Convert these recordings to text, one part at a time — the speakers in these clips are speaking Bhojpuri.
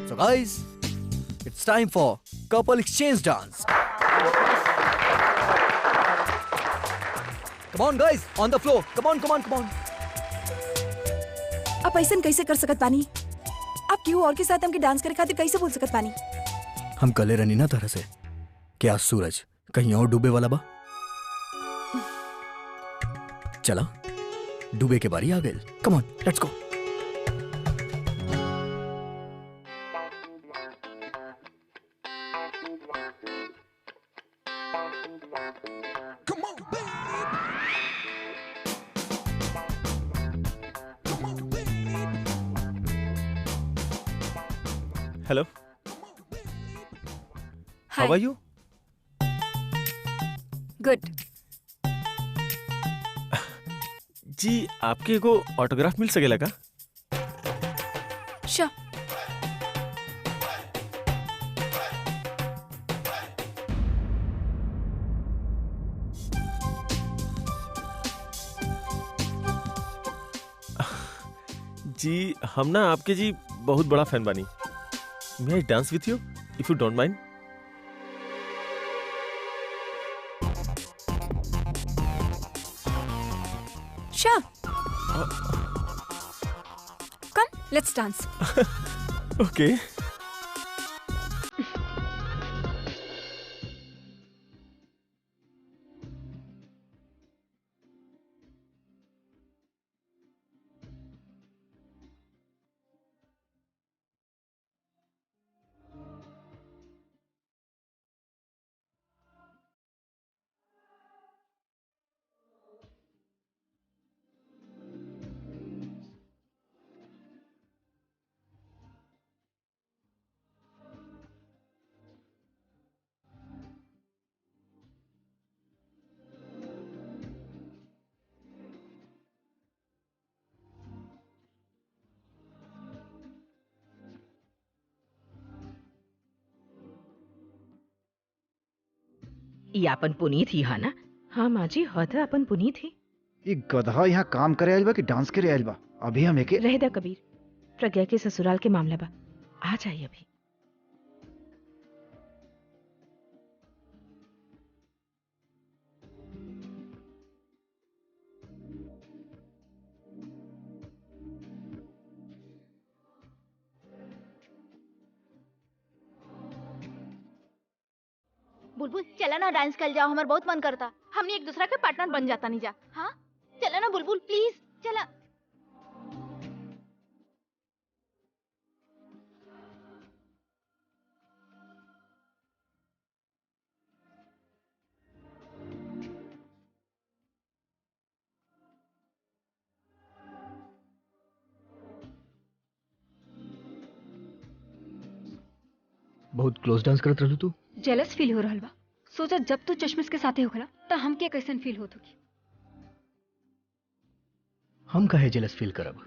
So guys, it's time for couple exchange dance. Come on guys, on the floor. Come on, come on, come on. आप ऐसा कैसे कर सकत पानी? आप क्यों और के साथ हमके डांस करे खातिर कैसे बोल सकत पानी? हम कले रनी ना तरह से। क्या सूरज कहीं और डूबे वाला बा? चला, डूबे के बारी आ गए। Come on, let's go. Hello, how are you? Good. जी, आपके एगो ऑटोग्राफ मिल सकेला का? श्योर। जी, हम ना आपके जी बहुत बड़ा फैन बानी। May I dance with you if you don't mind? Sure. Come, let's dance. Okay. ई अपन पुनीत ही है ना? हाँ माँ जी, हाँ था अपन पुनीत ही। ये गधा यहाँ काम करे आयल बा कि डांस करे आयल बा? अभी हम एके रह दा कबीर, प्रज्ञा के ससुराल के मामला बा, आ जाइए अभी। बुलबुल चला ना डांस कर जाओ, हमारा बहुत मन करता। हमने एक दूसरा के पार्टनर बन जाता नहीं जा। हाँ चला ना बुलबुल प्लीज चला। बहुत क्लोज डांस करत रहलू तू। जेलस फील हो रहल बा। सोचा जब तू चश्मिश के साथे होखला त हमके कैसन फील होत होगी। हम काहे जेलस फील करब?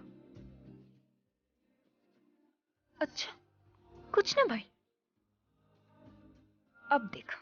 अच्छा कुछ ना भाई, अब देख।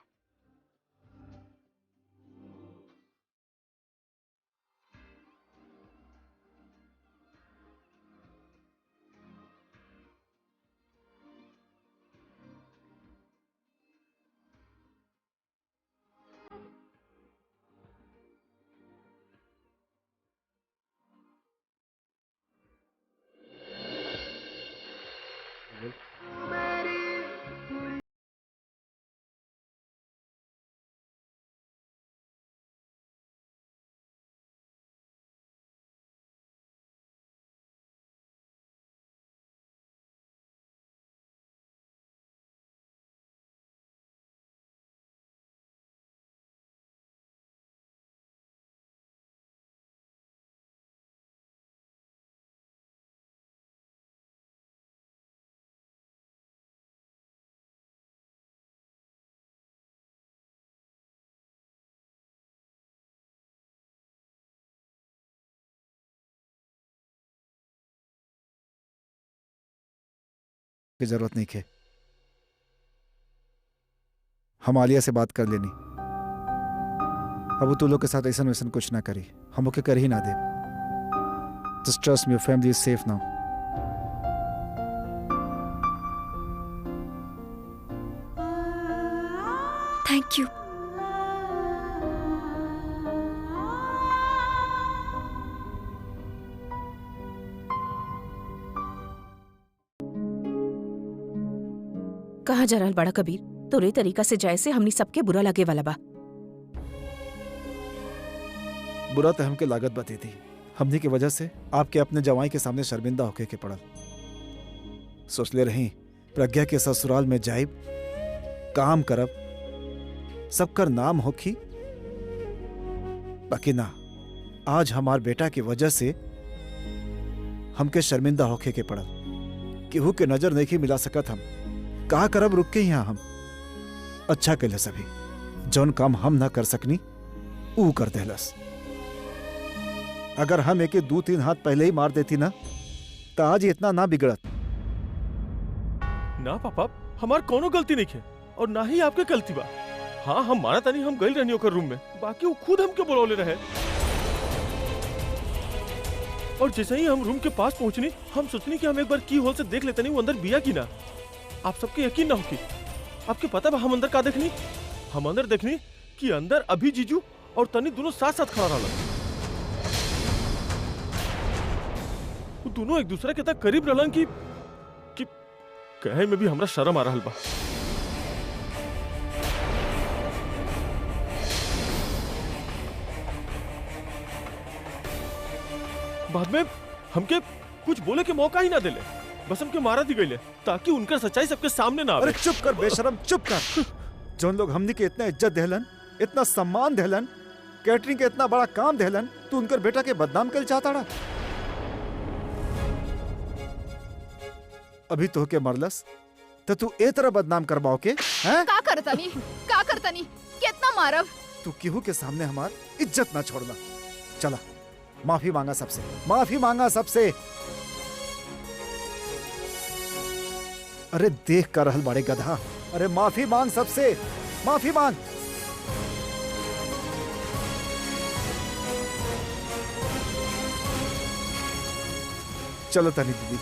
की जरूरत नहीं है। हम आलिया से बात कर लेनी। अब वो तू लोग के साथ ऐसा वैसा कुछ ना करी, हम ओके कर ही ना दे। Just trust me, your family is safe now. Thank you. कहाँ जा रहल बड़ा कबीर? तोरे तरीका से जाए से हमनी सबके बुरा लगे वाला बा। बुरा तो हमके लागत बती थी, हमनी की वजह से आपके अपने जवाई के सामने शर्मिंदा होके के पड़ल। सोचले रही प्रज्ञा के ससुराल में जाइब, काम करब, सबकर नाम होखी, बाकी ना, आज हमार बेटा की वजह से हमके शर्मिंदा होके के पड़ल। केहू के नजर नहीं मिला सकत हम, कहा करब रुक के यहाँ हम। अच्छा कैले सभी, जौन काम हम ना कर सकनी ऊ कर देलस। अगर हम एके 2-3 हाथ पहले ही मार देती ना तो आज इतना ना बिगड़त। ना पापा, हमार कोनो गलती नहीं है और ना ही आपके गलती बा। हाँ, हम माना तानी हम गई रहनी ओकर रूम में, बाकी वो खुद हमके बुलौले रहे। और जैसे ही हम रूम के पास पहुंचनी, हम सोचनी कि हम एक बार की होल से देख लेते नहीं वो अंदर बिया की ना। आप सबके यकीन ना होगी, आपके पता बा हम अंदर का देखनी? हम अंदर देखनी कि अंदर अभी जीजू और तनी दोनों साथ साथ खड़ा रहलन। वो दोनों एक दूसरे के तक करीब रहलन कि कहे में भी हमरा शर्म आ रहल बा। बाद में हमके कुछ बोले के मौका ही ना देले, बस हमके मारा दी गईले ताकि उनका सच्चाई सबके सामने ना आवे। अरे चुप कर बेशरम, चुप कर। जौन लोग हमनी के इतना इज्जत देहलन, इतना सम्मान देहलन, कैटरिंग के इतना बड़ा काम देहलन, तू उनकर बेटा के बदनाम कर चाहता रहा। अभी तो के मरलस तो तू ए तरह बदनाम करवाओ के हैं? का करतनी कितना मारब? तू केहू के सामने हमार इज्जत ना छोड़ना। चला माफी मांगा सबसे, माफी मांगा सबसे। अरे देख कर रहल बड़े गधा, अरे माफी मांग सबसे, माफी मांग। चलो तनी दीदी।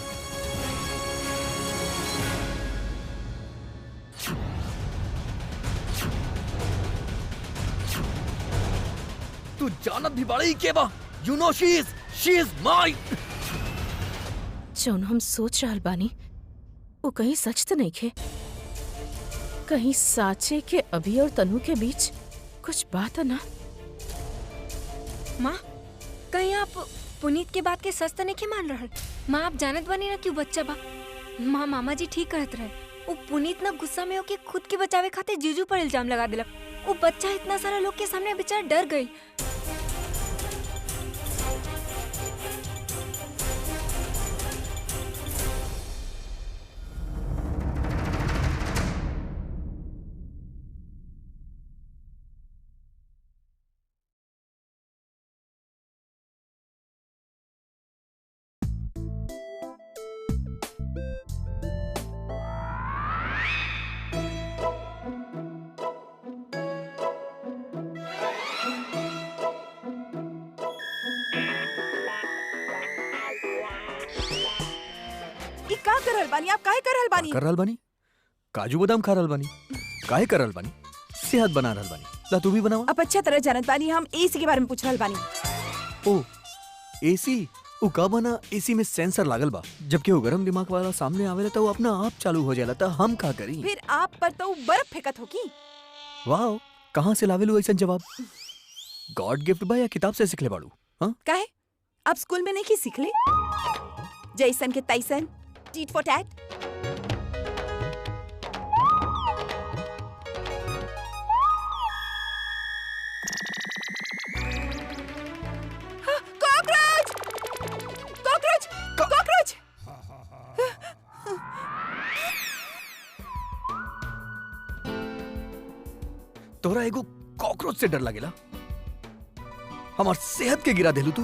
तू जानत भी बड़ी के बा, यू नो शी इज माय। जौन हम सोच रहल बानी वो कहीं सच तो नहीं खे, कहीं साचे के अभी और तनु के बीच कुछ बात है ना? माँ, कहीं आप पुनीत के बात के सच तो नहीं मान रहल? माँ, आप जानत बानी ना क्यों बच्चा बा? माँ, मामा जी ठीक कहत रहे। वो पुनीत ना गुस्सा में होके खुद के बचावे खातिर जीजू पर इल्जाम लगा दिलक। वो बच्चा इतना सारा लोग के सामने बेचारा डर गई। का कर रहल बानी? आप काहे कर रहल बानी? कर रहल बानी? काजू बादाम खा रहल बानी। काहे कर रहल बानी? सेहत बना रहल बानी। ला तू भी बनावा। आप अच्छा तरह जानत बानी हम एसी के बारे में पूछ रहल बानी। ओ एसी, उ का बना एसी में सेंसर लागल बा, जबकि वो गरम दिमाग वाला सामने आवेला तो वो अपना आप चालू हो जाला। तो हम का करी? फिर आप पर तो बर्फ फेंकत होगी। वाओ, कहाँ से लावेलू ऐसा जवाब? गॉड गिफ्ट बा या किताब से सिखले बाड़ू? हाँ, काहे? आप स्कूल में नहीं की सीखले? जैसन के तैसन, tit for tat. Cockroach! Cockroach! Cockroach! तोरा एगो कॉकरोच से डर लगेला? हमार सेहत के गिरा देलू तू।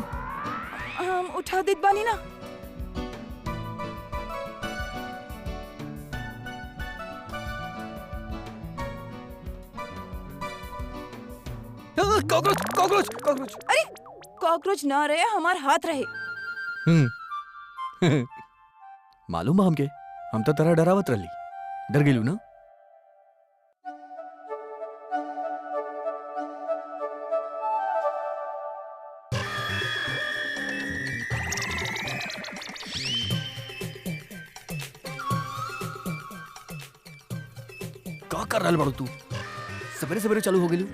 हम उठा देत बानी ना। Cockroach cockroach cockroach. अरे कॉकरोच ना रहे, हमार हाथ रहे। मालूम बा हमके, हम तो तरह डरावत रहली, डर गेलू ना? का कर रहल बाड़ू तू? सवेरे सवेरे चालू हो गेलू।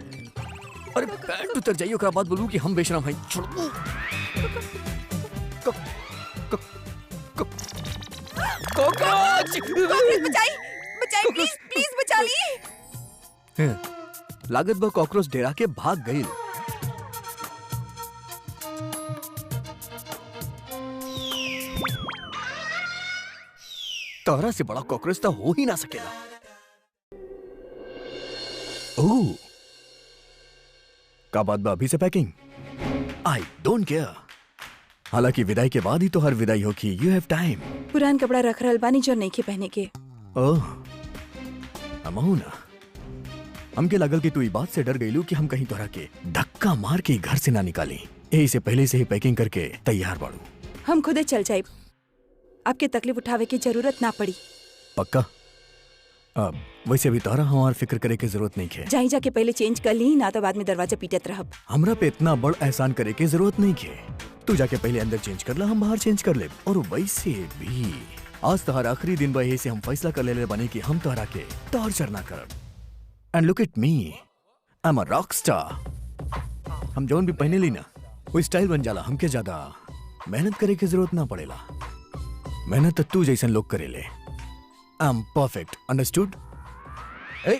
अरे पैंट उतर जाइए ओकरा बाद बोलू कि हम बेशरम हई। छोड़ू। कॉकरोच! बचाई बचाई प्लीज प्लीज बचा ली। लागत बा कॉकरोच डेरा के भाग गई। तोरा से बड़ा कॉकरोच तो हो ही ना सकेला। ओह, का बात बा अभी से पैकिंग? I don't care. हालांकि विदाई के बाद ही तो हर विदाई होगी। You have time. पुरान कपड़ा रख रहल बानी जो नहीं के पहने के। ओह, अमहू ना। हमके लगल कि तू ई बात से डर गईलू कि हम कहीं तोरा के धक्का मार के घर से ना निकाली। यही से पहले से ही पैकिंग करके तैयार बाड़ू। हम खुदे चल जाए, आपके तकलीफ उठावे की जरूरत ना पड़ी। पक्का? अब वैसे भी तोरा हमार फिक्र करे के जरूरत नहीं है। जाई जाके पहले चेंज कर ली, ना तो बाद में दरवाजा पीटत रहब। हमरा पे इतना बड़ एहसान करे के जरूरत नहीं है। तू जाके पहले अंदर चेंज कर ला, हम बाहर चेंज कर ले। और वैसे भी आज तोहरा आखिरी दिन बा, यही से हम फैसला कर ले बने कि हम तोहरा के टॉर्चर ना करब। And look at me, I am a rock star. हम जौन भी पहने ली ना वो स्टाइल बन जाला। हमके ज्यादा मेहनत करे के जरूरत ना पड़ेला। मेहनत तो तू जैसन लोग करेले। I am perfect, understood? ए,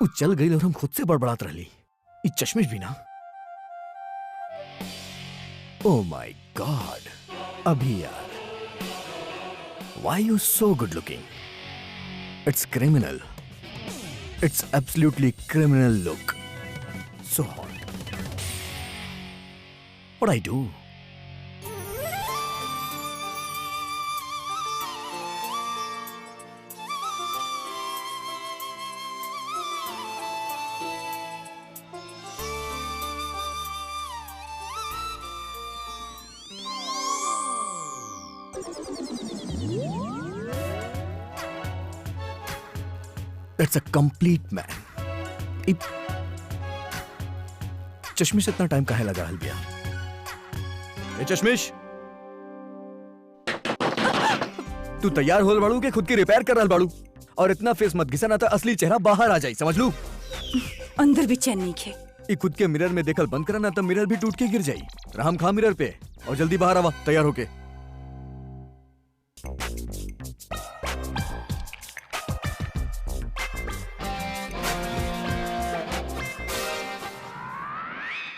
वो चल गई और हम खुद से बड़बड़ात रहली। ये चश्मिश भी ना। ओह माय गॉड, अभी यार, why you so good looking? It's criminal. It's absolutely criminal look. So hot. What I do? That's a complete man. चश्मिश इतना टाइम काहे लगा हल बिया? ए चश्मिश, तू तैयार होल बाड़ू के खुद की रिपेयर कर रहल बाड़ू? और इतना फेस मत घिसा, ना तो असली चेहरा बाहर आ जाई, समझ लू? अंदर भी चैन नहीं खे। ये खुद के मिरर में देखल बंद करा, ना तो मिरर भी टूट के गिर जाई। रहम खा मिरर पे और जल्दी बाहर आवा तैयार होके।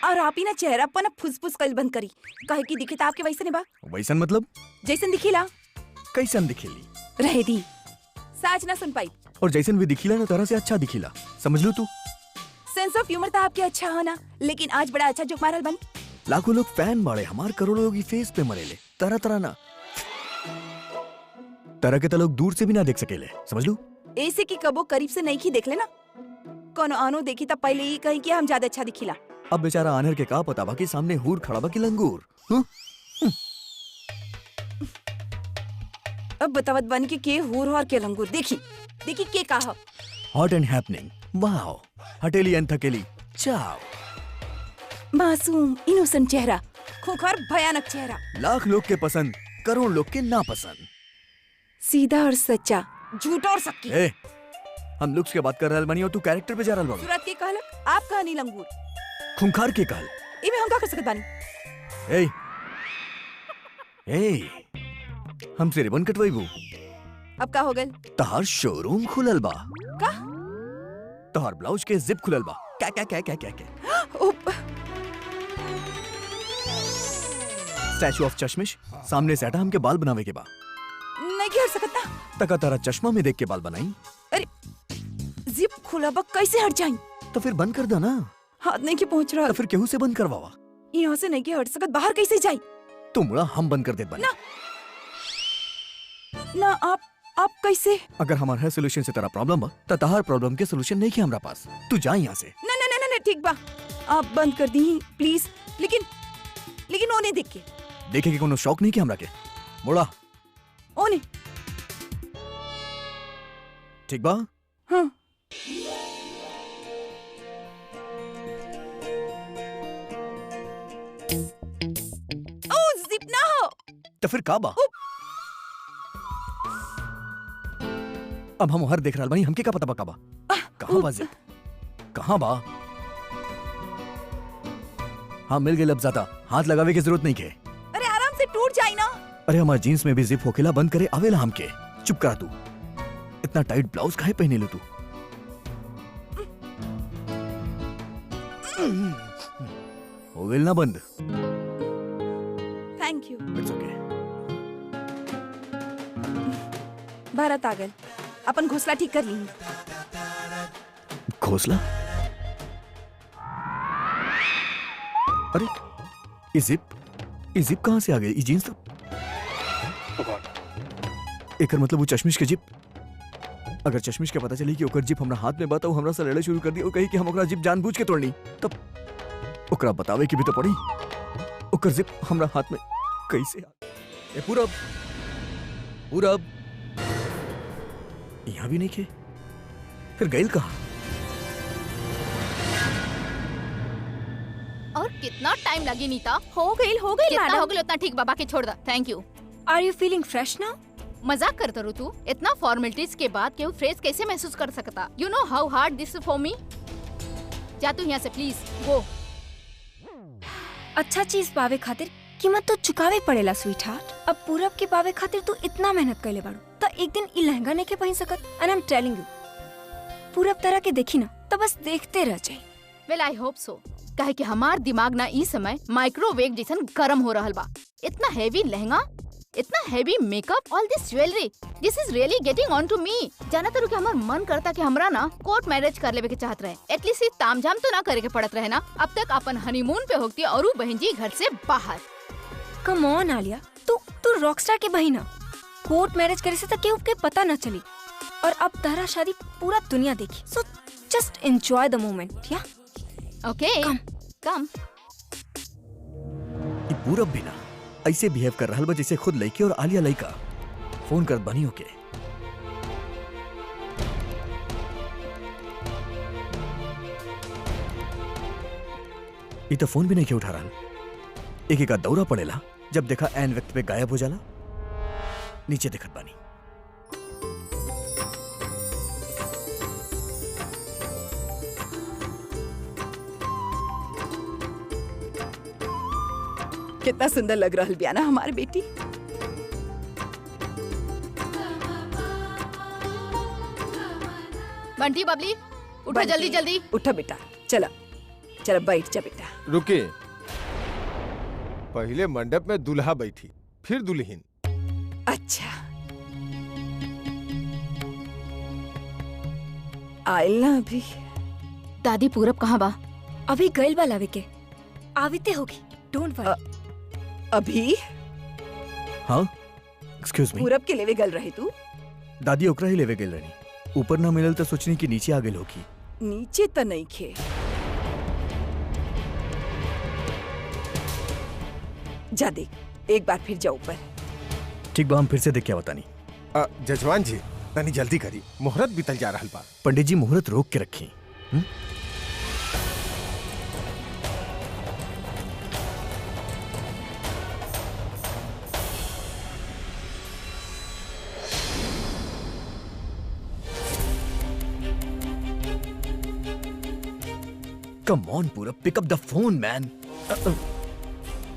और आप ही ना चेहरा पर ना फुसफुस कल बंद करी, काहे की दिखे आपके वैसे ने बा। वैसन मतलब? जैसन दिखिला। कैसन दिखेली? रहे दी, साच ना सुन पाई। और जैसन भी दिखिला ना तरह से अच्छा दिखिला, समझ लो तू। सेंस ऑफ ह्यूमर था आपके अच्छा होना, लेकिन आज बड़ा अच्छा जोक मारल बन। लाखों लोग फैन बाड़े, हमार करोड़ों लोग फेस पे मरेले। तरह तरह ना, तरह के तो लोग दूर से भी ना देख सकेले, समझ लू? ऐसे की कबो करीब से नहीं की देख लेना। कोनो आनो देखी तब पहले ही कहीं कि हम ज्यादा अच्छा दिखिला। अब बेचारा आनर के का पता बा कि सामने हूर खड़ा बा कि लंगूर। अब बतावत बन के हूर और के लंगूर। देखी देखी के कहा। हॉट एंड हैपनिंग, वाओ, हटेली एंड थकेली, चाओ। मासूम इनोसेंट चेहरा, खूंखार भयानक चेहरा। लाख लोग के पसंद, करोड़ लोग के नापसंद। सीधा और सच्चा, झूठा और सच्ची। ए, हम लुक्स के बात कर रहल बानी और तू कैरेक्टर पे जा रहल बानी। सूरत के कहलक, आप कहानी लंगूर। खूंखार के कहल। इमे हम का कर सकत बानी? ए, ए, हमसे रिबन कटवाइबू? अब का हो गल? तहार शोरूम खुलल बा। का? तहार ब्लाउज के जिप खुलल बा। क्या क्या क्या क्या क्या क्या? स्टैचू ऑफ चश्मिश सामने से हटा, हमके बाल बनावे के बा। नहीं की हट सकत ना। तका तारा चश्मा में देख के बाल बनाई। अरे जिप खुला बा, कैसे हट जाई? तो फिर बंद कर दो ना। हाथ नहीं की पहुंच रहा। तो फिर केहू से बंद करवावा। यहाँ से नहीं की हट सकत, बाहर कैसे जाई? तुम मुड़ा हम बंद कर देत बानी। ना ना, आप कैसे? अगर हमार है सोल्यूशन से तेरा प्रॉब्लम बा, तो तहार प्रॉब्लम के सोल्यूशन नहीं है हमरा पास। तू जा यहाँ से। ना ना ना ना, ठीक बा, आप बंद कर दी प्लीज। लेकिन ओने देख के। देखे के कोनो शौक नहीं के हमरा के। मुड़ा ओने। ठीक बा? हाँ। ओ जिप ना हो। तो फिर का बा? अब हम हर देख रहा बानी, हमके का पता बा? कहाँ बा जिप? कहाँ बा? हाँ मिल गए। अब ज्यादा हाथ लगावे की जरूरत नहीं के। अरे आराम से टूट जाए ना। अरे हमारे जीन्स में भी जिप होकेला, बंद करे आवेला हमके। चुप करा तू। इतना टाइट ब्लाउज काहे पहने लो तू? हो गइल ना बंद? Thank you. इट्स ओके। भारत आ गए, अपन घोसला ठीक कर ली। घोसला? अरे ये जिप कहाँ से आ गई? ये जीन्स तो एकर मतलब वो चश्मिश के जिप। अगर चश्मिश के पता चली कि ओकर जिप हमरा हाथ में बा, तो हमरा से लड़े शुरू कर दी और कही कि हम ओकरा जिप जानबूझ के तोड़नी, तब ओकरा बतावे की भी तो पड़ी। ओकर जिप हमरा हाथ में कैसे आ? ए पूरब यहाँ भी नहीं खे, फिर गइल कहाँ? और कितना टाइम लगी नीता? हो गई कितना हो गया उतना ठीक, बाबा के छोड़ दा। Thank you. Are you feeling fresh now? मजाक करता रू तू? इतना फॉर्मेलिटीज के बाद केहू फ्रेश कैसे महसूस कर सकता? You know how hard this for me. जा तू यहाँ से प्लीज, गो। अच्छा चीज पावे खातिर कीमत तो चुकावे पड़ेला स्वीट हार्ट। अब पूरब के पावे खातिर तू इतना मेहनत कैले बाड़ू, तो एक दिन ई लहंगा नहीं के पहन सकत। And I am telling you, पूरब तरह के देखी ना तो बस देखते रह जाए। वेल आई होप सो, काहे कि हमार दिमाग ना इस समय माइक्रोवेव जैसन गरम हो रहल बा। इतना हेवी लहंगा, इतना heavy makeup, all this jewellery, this is really getting on to me. जाना तो हमार मन करता कि हमरा ना कोर्ट मैरिज कर लेवे के चाहत रहे। एटलीस्ट तामझाम तो ना करे के पड़त रहे ना। अब तक अपन हनीमून पे होती और ऊ बहन जी घर से बाहर। कम ऑन आलिया, तू रॉकस्टार के बहिना। कोर्ट मैरिज करे से तो केहू के पता न चली, और अब तारा शादी पूरा दुनिया देखी। सो जस्ट एंजॉय द मोमेंट। या ओके कम। ये पूरब भी ना ऐसे बिहेव कर रहा बा जैसे खुद लड़की और आलिया लड़का। फोन कर बनी होके। ये तो फोन भी नहीं क्यों उठा रहा। एक का दौरा पड़ेला, जब देखा एन वक्त पे गायब हो जाला। नीचे दिखत बानी। कितना सुंदर लग रहा बिया ना हमारी बेटी। बंटी बबली उठो, बंटी, जल्दी जल्दी उठो बेटा। चलो चलो बैठ जा बेटा। रुके, पहले मंडप में दूल्हा बैठी, फिर दुल्हन। अच्छा आयल ना अभी? दादी पूरब कहाँ बा? अभी गइल बा लावे के, आविते होगी। Don't worry. अभी हाँ एक्सक्यूज मी। पूरब के लेवे गल रहे तू? दादी ओकरा ही लेवे गेल रही। ऊपर ना मिलल तो सोचनी कि नीचे आ गेल होगी। नीचे तो नहीं खे। जा देख, एक बार फिर जा ऊपर। ठीक बा, हम फिर से देख क्या बतानी। जजमान जी तनी जल्दी करी, मुहूर्त बीतल जा रहल बा। पंडित जी मुहूर्त रोक के रखी। कम ऑन पूरब, पिक अप द फोन मैन।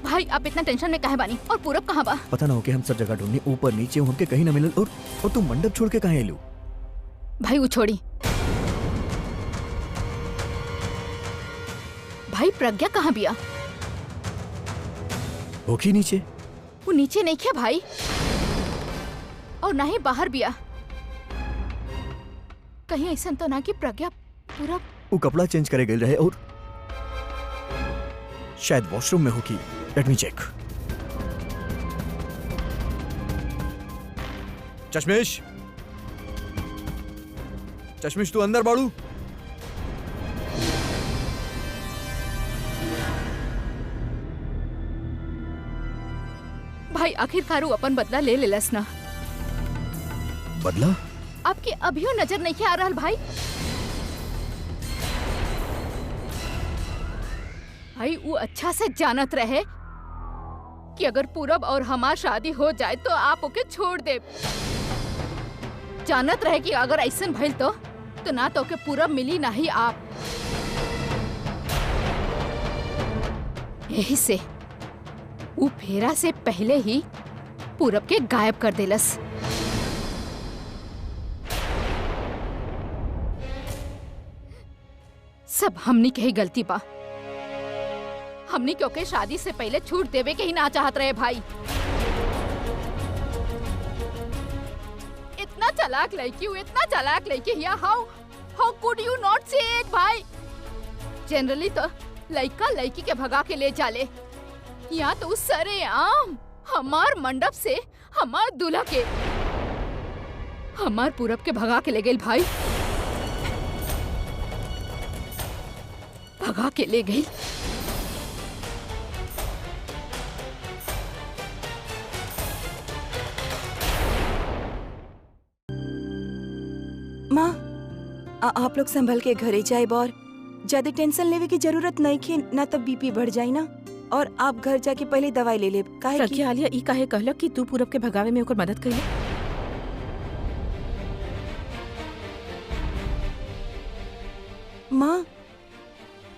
भाई आप इतना टेंशन में काहे बानी? और पूरब कहाँ बा? पता ना हो कि हम सब जगह ढूंढनी, ऊपर नीचे हमके कहीं ना मिलल। और तू मंडप छोड़ के कहाँ एलू? भाई वो छोड़ी। भाई प्रज्ञा कहाँ बिया? होगी नीचे। वो नीचे नहीं क्या भाई, और ना ही बाहर बिया। कहीं ऐसा तो ना कि प्रज्ञा पूरब वो कपड़ा चेंज करे गए रहे और शायद वॉशरूम में होगी। Let me check. चश्मिश, चश्मिश तू अंदर बाड़ू? भाई आखिरकार वो अपन बदला ले लेलस ना। बदला? आपके अभियो नजर नहीं आ रहा भाई। भाई वो अच्छा से जानत रहे कि अगर पूरब और हमार शादी हो जाए तो आप ओके छोड़ दे। जानत रहे कि अगर ऐसन भइल तो ना तो के पूरा मिली ना ही आप। यही से वो फेरा से पहले ही पूरब के गायब कर देलस। सब हमनी के ही गलती बा। हमनी क्योंकि शादी से पहले छूट देवे के ही ना चाहत रहे भाई। इतना चालाक लड़की हिया, हाउ कुड यू नॉट से इट भाई। जनरली तो लड़का लड़की के भगा के ले जाले, यहाँ तो सरेआम हमार मंडप से हमार दूल्हा के, हमार पूरब के भगा के ले गई भाई, भगा के ले गई। माँ, आप लोग संभल के घरे जाए और ज्यादा टेंशन लेवे की जरूरत नहीं खे, ना तब बीपी बढ़ जाए ना। और आप घर जाके पहले दवाई ले ले। काहे कि प्रज्ञा आलिया ई काहे कहलक कि तू पूरब के भगावे में ओकर मदद कइले? माँ,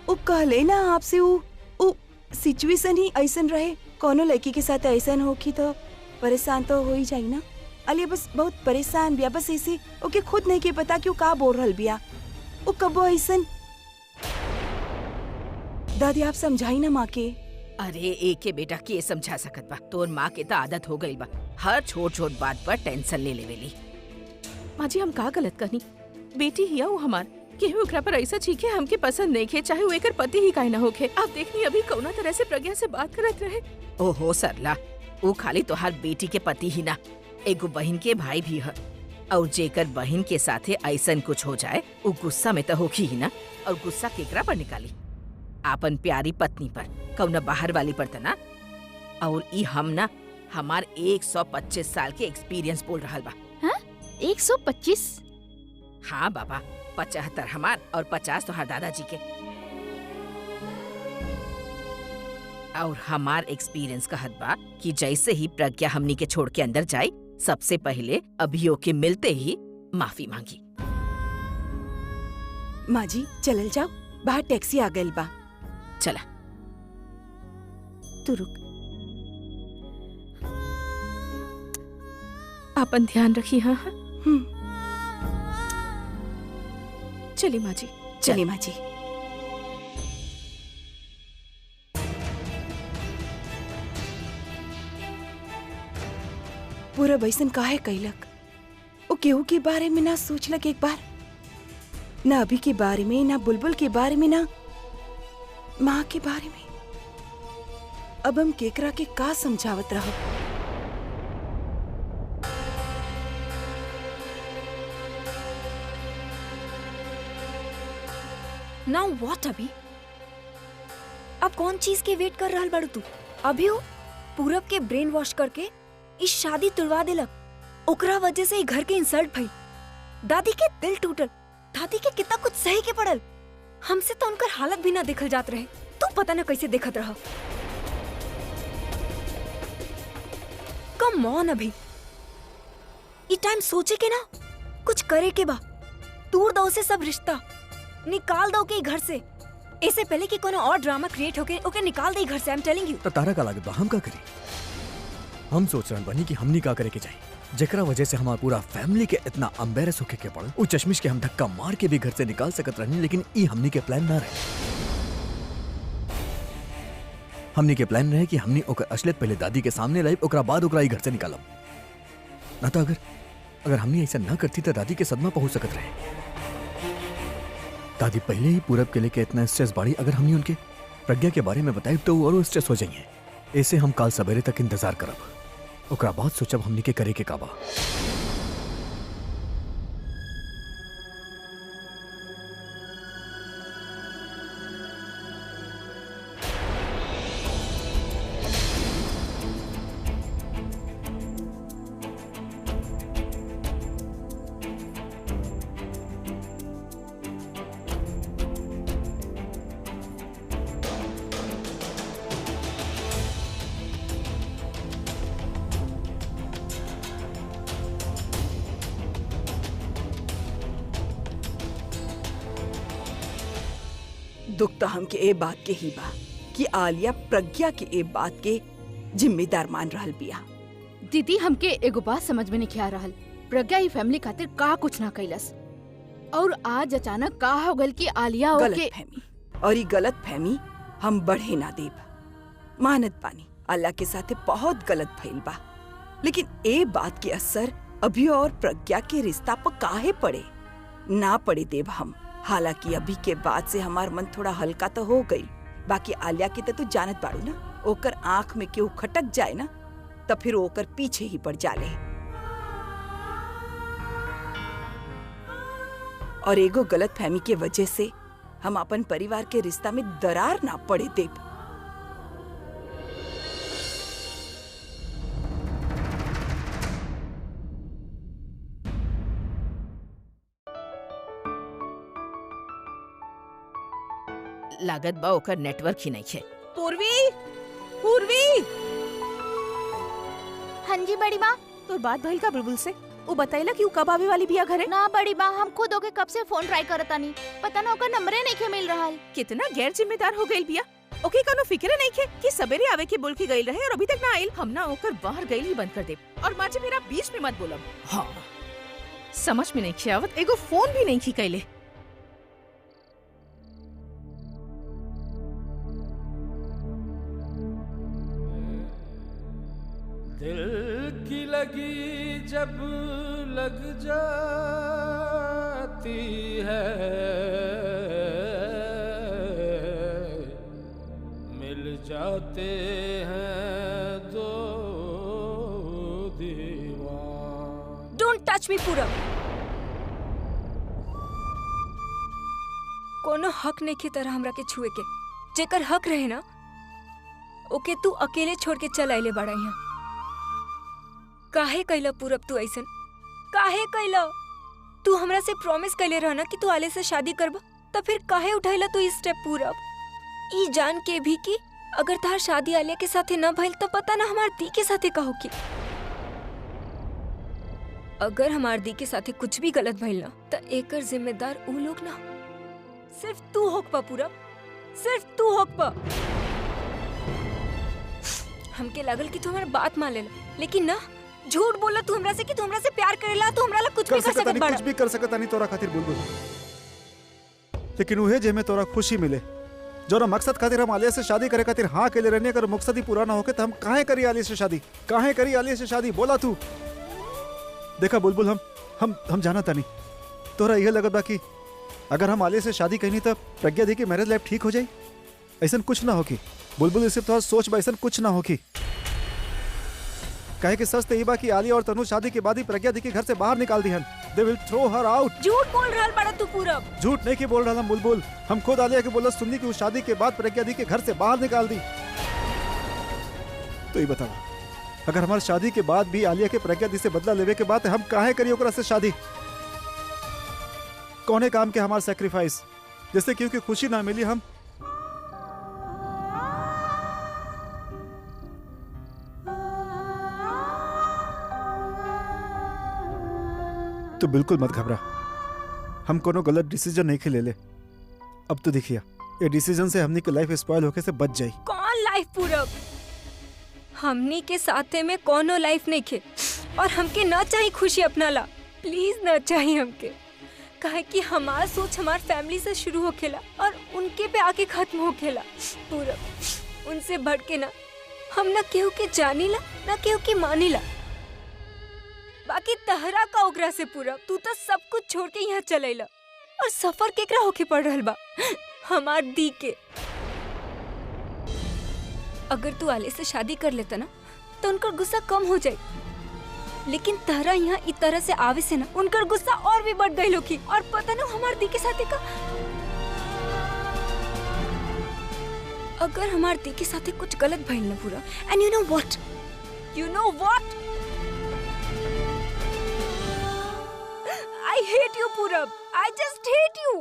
वो कहले ना आपसे, वो सिचुएशन ही ऐसन रहे। कोनो लड़की के साथ ऐसन होखी तो परेशान तो हो ही जाई ना। अलिया बस बहुत परेशान बिया, बस ऐसे ओके खुद नहीं के पता क्यों का बोल रहल बिया। वो कबो ऐसन। दादी आप समझाई ना माँ के। अरे एक के बेटा के समझा सकत बा, तोर माँ के तो आदत हो गई बा हर छोट छोट बात पर टेंशन ले लेवेली। माँ जी हम का गलत कहनी? बेटी हिया वो हमार, केहू ओकरा पर ऐसा चीखे हमके पसंद नहीं खे, चाहे वो एकर पति ही काहे ना होखे। आप देखनी अभी कौना तरह से प्रज्ञा से बात करत रहे। ओहो सरला, वो खाली तोहार बेटी के पति ही ना, एगो बहन के भाई भी है। और जेकर बहन के साथे ऐसन कुछ हो जाए वो गुस्सा में तो होखी ही ना। और गुस्सा केकरा पर निकाली? आपन प्यारी पत्नी पर, कौना बाहर वाली पर तना। और ई हम ना हमार 125 साल के एक्सपीरियंस बोल रहा बा। हाँ? 125? हाँ बाबा, 75 हमार और 50 तो हर दादाजी के। और हमार एक्सपीरियंस कहत बा कि जैसे ही प्रज्ञा हमनी के छोड़ के अंदर जाए, सबसे पहले अभियो के मिलते ही माफी मांगी। माँ जी चलल जाओ, बाहर टैक्सी आ गई बा। चला तू रुक। अपन ध्यान रखी। हाँ हाँ चली माँ जी, चलिए माँ जी। पूरा बैसन काहे कैलक? वो केहू के बारे में ना सोचलक एक बार, ना अभी के बारे में, ना बुलबुल के बारे में, ना माँ के बारे में। अब हम केकरा के का समझावत रहो? नाउ व्हाट अभी? अब कौन चीज के वेट कर रहल बाड़ू तू? अभी वो पूरब के ब्रेन वॉश करके इस शादी तुड़वा देलक। ओकरा वजह से घर के इंसल्ट भई, दादी के दिल टूटल, दादी के कितना कुछ सही के पड़ल। हमसे तो उनकर हालत भी ना देखल जात रहे, तू पता ना कैसे देखत रहा। कम ऑन अभी, ये टाइम सोचे के ना कुछ करे के बा। तोड़ दो से सब रिश्ता, निकाल दो के घर से, ऐसे पहले कि कोनो और ड्रामा क्रिएट होके ओके निकाल दे घर से। I am telling you. तो तारा का लागत बा हम का करी? हम सोच रहल बनी कि हमनी का करे के चाहिए, जेकरा वजह से हमार पूरा फैमिली के इतना एम्बेरस होके के पड़ल। उ चश्मिश के हम धक्का मार के भी घर से निकाल सकत रहनी, लेकिन ई हमनी के प्लान ना रहे। हमनी के प्लान रहे कि हमनी ओकर असलियत पहले दादी के सामने लाइब, ओकरा बाद ओकरा ई घर से निकालब। ना तो अगर हमनी ऐसा ना करती तो दादी के सदमा पहुंच सकत रहे। दादी पहले ही पूरब के लेके इतना स्ट्रेस बाड़ी, अगर हमनी उनके प्रज्ञा के बारे में बताई तो वो और स्ट्रेस हो जाइए। ऐसे हम काल सवेरे तक इंतजार करब, ओकरा बाद सोचब हमनी के करे के काबा। दुख तो हमके ए बात के ही बा कि आलिया प्रज्ञा के ए बात के जिम्मेदार मान रहल बिया। दीदी हमके एगो बात समझ में नहीं आ रहल, प्रज्ञा ई फैमिली खातिर का कुछ ना कैलस और आज अचानक का हो गल कि आलिया ओके गलत फहमी, और ये गलत फहमी हम बढ़े ना देब। मानत बानी अल्लाह के साथे बहुत गलत भइल बा, लेकिन ए बात के असर अभी और प्रज्ञा के रिश्ता पर काहे पड़े ना पड़े देब हम। हालांकि अभी के बाद से हमार मन थोड़ा हल्का तो हो गई, बाकी आलिया के तो तू जानत बाड़ू ना, ओकर आँख में केहू खटक जाए ना तो फिर ओकर पीछे ही पड़ जाले। और एगो गलत फहमी के वजह से हम अपन परिवार के रिश्ता में दरार ना पड़े देब। लागत बा ओकर नेटवर्क ही नहीं है। पूर्वी, पूर्वी। हाँ जी बड़ी माँ। तो बात भइल का बुलबुल से? वो बताइला कि वो कब आवे वाली बिया घरे? ना बड़ी माँ, हम खुद ओके कब से फोन ट्राई करता नहीं, पता ना ओकर नंबरे नहीं के मिल रहा। कितना गैर जिम्मेदार हो गई बिया। ओके कानो फिक्रे नहीं खे कि सवेरे आवे के बोल के गई रहे और अभी तक ना आइल। हम ना ओकर बाहर गई ही बंद कर दे और माँ जी मेरा बीच में मत बोलब। हाँ समझ में नहीं खियावत, एगो फोन भी नहीं की कैले। दिल की लगी जब लग जाती है, मिल जाते हैं दो दीवार। डोंट टच मी पूरब। कोनो हक नहीं की तरह हमरा के छुए के, जेकर हक रहे ना ओके तू अकेले छोड़ के चल आइले बड़ा यहाँ। काहे कैला पूरब तू ऐसन? काहे कैला? तू हमरा से प्रॉमिस कैले रहना कि तू आले से शादी करबा, तो फिर काहे उठाइला तू इस स्टेप पूरब? ई जान के भी कि अगर तार शादी आलिया के साथे न भइल तो पता ना हमार दी के साथे का होगी। अगर हमार दी के साथे कुछ भी गलत भइल ना तो एकर जिम्मेदार ऊ लोग ना, सिर्फ तू होक पा पूरब, सिर्फ तू होक पा। हमके लागल कि तू हमार बात मान लेला, लेकिन ना झूठ बोला तू हमरा से कि तू हमरा से प्यार करेला, तू हमरा ला कुछ भी कर सकत बाड़ा। कुछ भी कर सकत नहीं तोरा खातिर बुलबुल, लेकिन उहे जे में तोरा खुशी मिले, जोरा मकसद खातिर हम आलिया से शादी करे खातिर हाँ के ले रहने, अगर मकसद ही पूरा ना होके तो हम काहे करी आलिया से शादी? काहे करी आलिया से शादी? बोला तू। देखा बुलबुल, हम जाना तानी तोरा यह लगत बा कि अगर हम आलिया से शादी कहनी तो प्रज्ञा दी की मैरिज लाइफ ठीक हो जाए। ऐसा कुछ ना होगी बुलबुल, सिर्फ तोरा सोच बा, ऐसा कुछ ना होगी। कहे कि सच तो ये बा कि आलिया और तनु शादी के बाद ही प्रज्ञा दी के घर से बाहर निकाल दी हन। They will throw her out। झूठ बोल रहल बड़ा तू पूरब। झूठ नहीं की बोल रहा हम बुलबुल, हम खुद आलिया के बोला सुननी कि उस शादी के बाद प्रज्ञा दी के घर से बाहर निकाल दी। तो ये बताओ, अगर हमारी शादी के बाद भी आलिया के प्रज्ञा दी से बदला लेवे के बाद हम काहे करिए ओकरा से शादी? कौने काम के हमारा सेक्रीफाइस? जैसे क्योंकि खुशी ना मिली हम तो बिल्कुल मत घबरा, हम कोनो गलत डिसीजन नहीं ले ले। अब तो देखिए ये डिसीजन से हमनी की लाइफ स्पॉइल होके से बच जाई। कौन लाइफ पूरब? हमनी के साथे में कोनो लाइफ नहीं खे और हमके ना चाहिए खुशी अपना ला, प्लीज ना चाहिए हमके। काहे कि हमार सोच हमार फैमिली से शुरू होखेला और उनके पे आके खत्म होखेला। पूरब उनसे बढ़ के ना हम ना केहू के जानीला ना केहू के मानीला। बाकी तहरा का ओकरा से पूरब, तू तो सब कुछ छोड़ के यहाँ चलेला और सफर केकरा होके पड़ रहल बा? हमार दी के। अगर तू आले से शादी कर लेता ना तो उनका गुस्सा कम हो जाए, लेकिन तहरा यहाँ इस तरह से आवे से ना उनका गुस्सा और भी बढ़ गई लोगी। और पता ना हमार दी के साथे का, अगर हमार दी के साथे कुछ गलत भइल ना पूरा, and you know what I hate you पूरब, I just hate you।